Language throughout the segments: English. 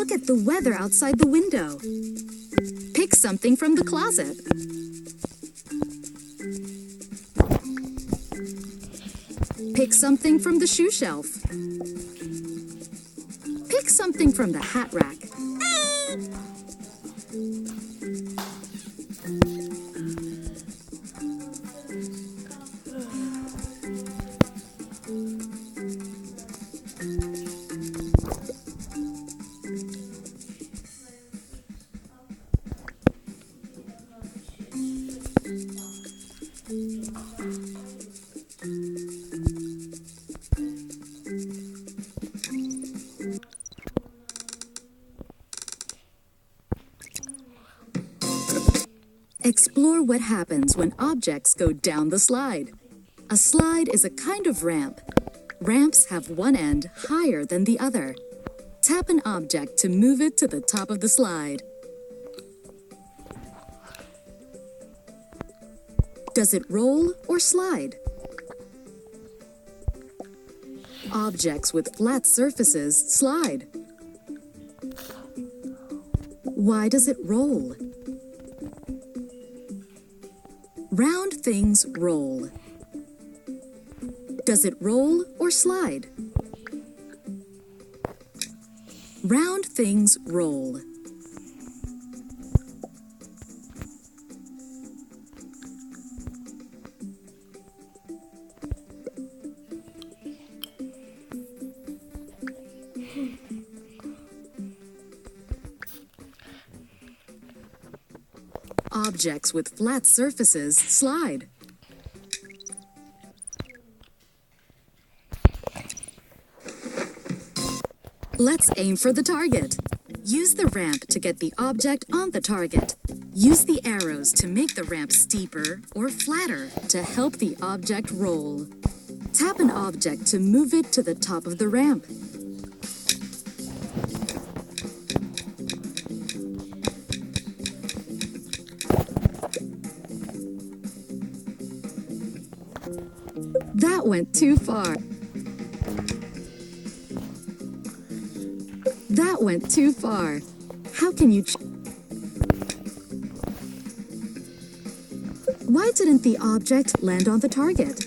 Look at the weather outside the window. Pick something from the closet. Pick something from the shoe shelf. Pick something from the hat rack. Explore what happens when objects go down the slide. A slide is a kind of ramp. Ramps have one end higher than the other. Tap an object to move it to the top of the slide. Does it roll or slide? Objects with flat surfaces slide. Why does it roll? Round things roll. Does it roll or slide? Round things roll. Objects with flat surfaces slide. Let's aim for the target. Use the ramp to get the object on the target. Use the arrows to make the ramp steeper or flatter to help the object roll. Tap an object to move it to the top of the ramp. That went too far. That went too far. How can you Why didn't the object land on the target?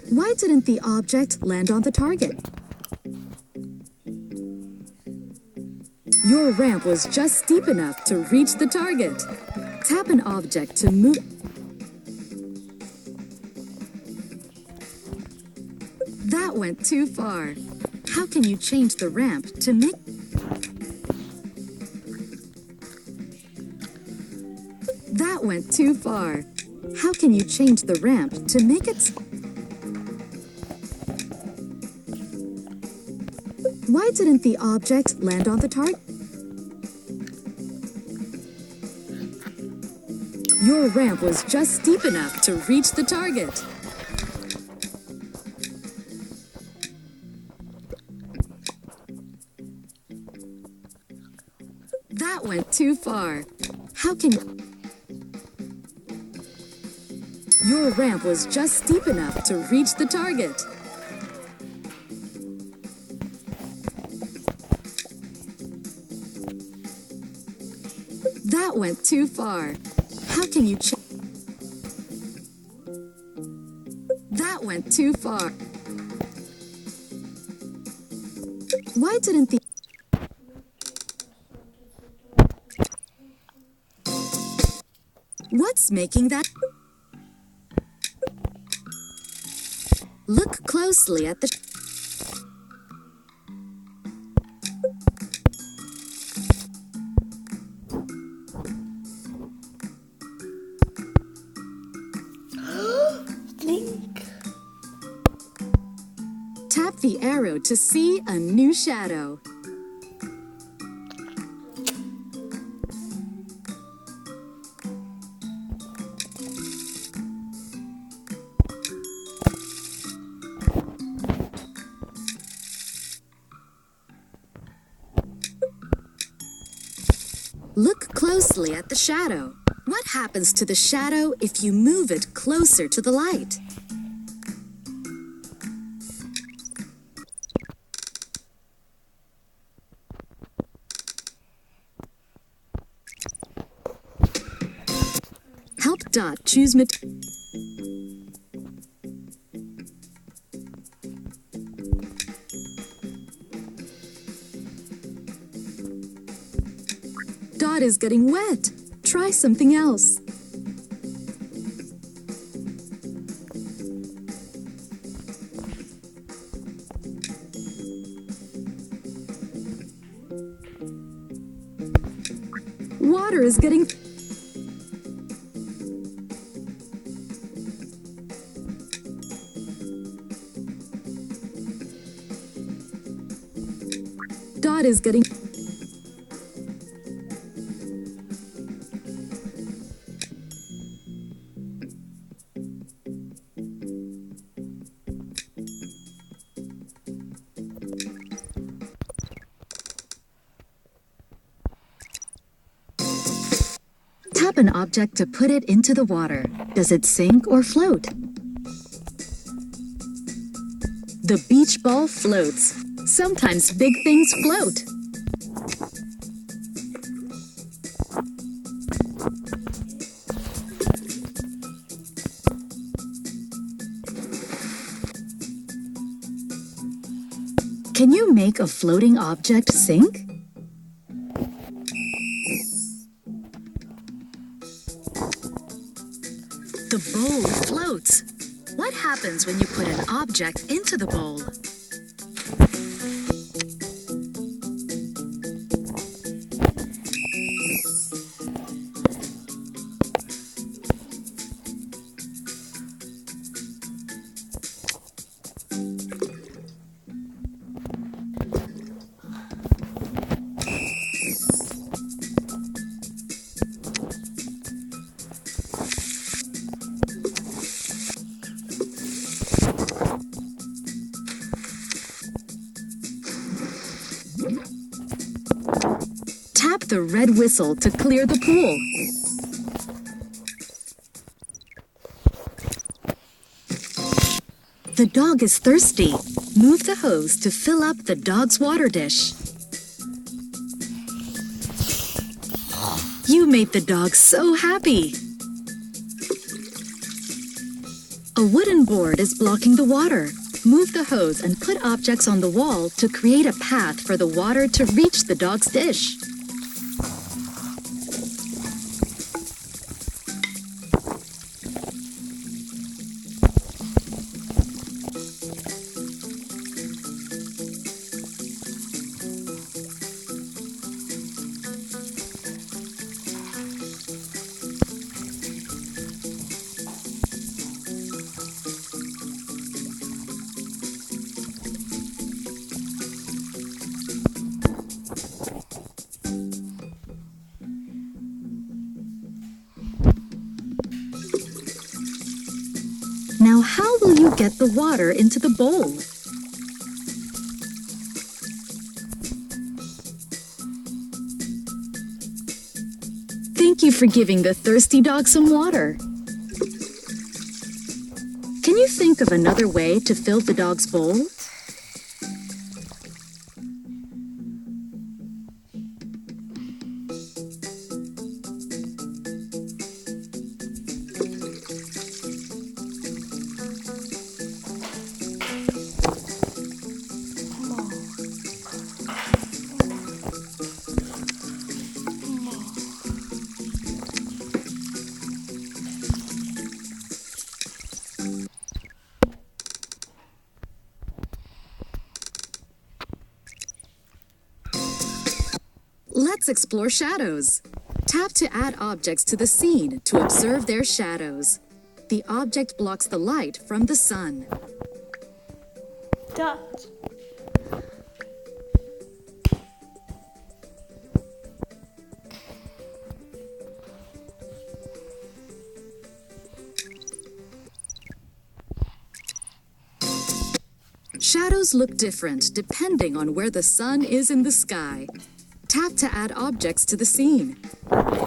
Why didn't the object land on the target? Your ramp was just steep enough to reach the target. Tap an object to move. That went too far. How can you change the ramp to make... That went too far. How can you change the ramp to make it... Why didn't the object land on the target? Your ramp was just steep enough to reach the target. That went too far. How can... Your ramp was just steep enough to reach the target. That went too far. How can you That went too far. Why didn't the... What's making that... Look closely at the... Link. Tap the arrow to see a new shadow. Look closely at the shadow. What happens to the shadow if you move it closer to the light? Dot, choose mat. Dot is getting wet. Try something else. Water is getting... Dot is getting... Tap an object to put it into the water. Does it sink or float? The beach ball floats. Sometimes big things float. Can you make a floating object sink? The bowl floats. What happens when you put an object into the bowl? Tap the red whistle to clear the pool. The dog is thirsty. Move the hose to fill up the dog's water dish. You made the dog so happy. A wooden board is blocking the water. Move the hose and put objects on the wall to create a path for the water to reach the dog's dish. Now how will you get the water into the bowl? Thank you for giving the thirsty dog some water. Can you think of another way to fill the dog's bowl? Let's explore shadows. Tap to add objects to the scene to observe their shadows. The object blocks the light from the sun. Dot. Shadows look different depending on where the sun is in the sky. Tap to add objects to the scene.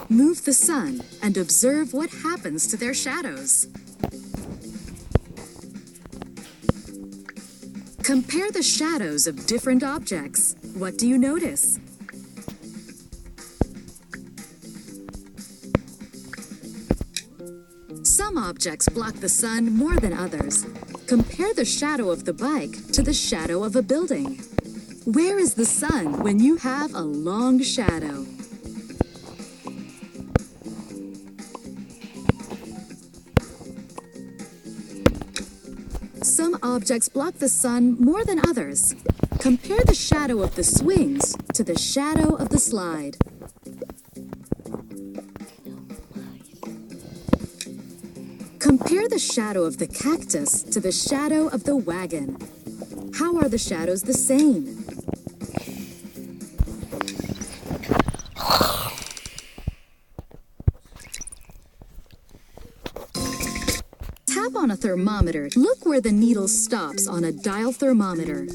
Move the sun and observe what happens to their shadows. Compare the shadows of different objects. What do you notice? Some objects block the sun more than others. Compare the shadow of the bike to the shadow of a building. Where is the sun when you have a long shadow? Some objects block the sun more than others. Compare the shadow of the swings to the shadow of the slide. Compare the shadow of the cactus to the shadow of the wagon. How are the shadows the same? Tap on a thermometer. Look where the needle stops on a dial thermometer.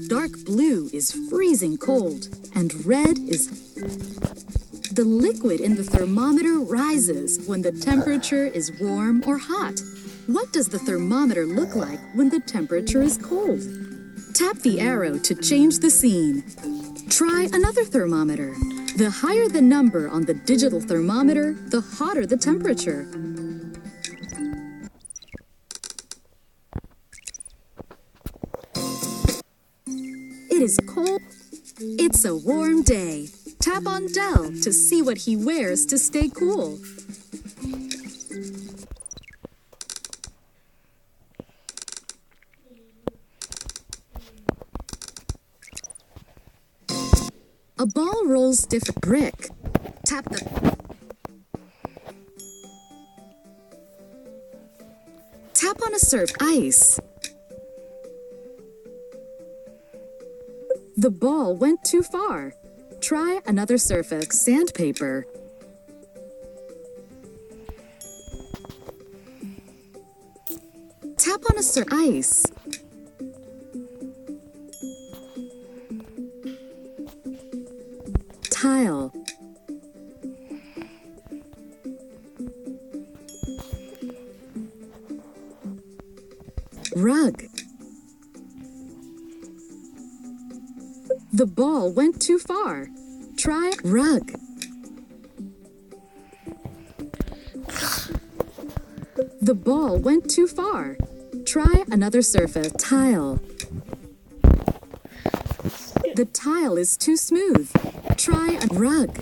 Dark blue is freezing cold, and red is... The liquid in the thermometer rises when the temperature is warm or hot. What does the thermometer look like when the temperature is cold? Tap the arrow to change the scene. Try another thermometer. The higher the number on the digital thermometer, the hotter the temperature. It is cold. It's a warm day. Tap on Del to see what he wears to stay cool. A ball rolls different brick. Tap on a surf ice. The ball went too far. Try another surface. Sandpaper. Tap on a surf ice. Tile. Rug. The ball went too far. Try rug. The ball went too far. Try another surface. Tile. The tile is too smooth. Try a rug.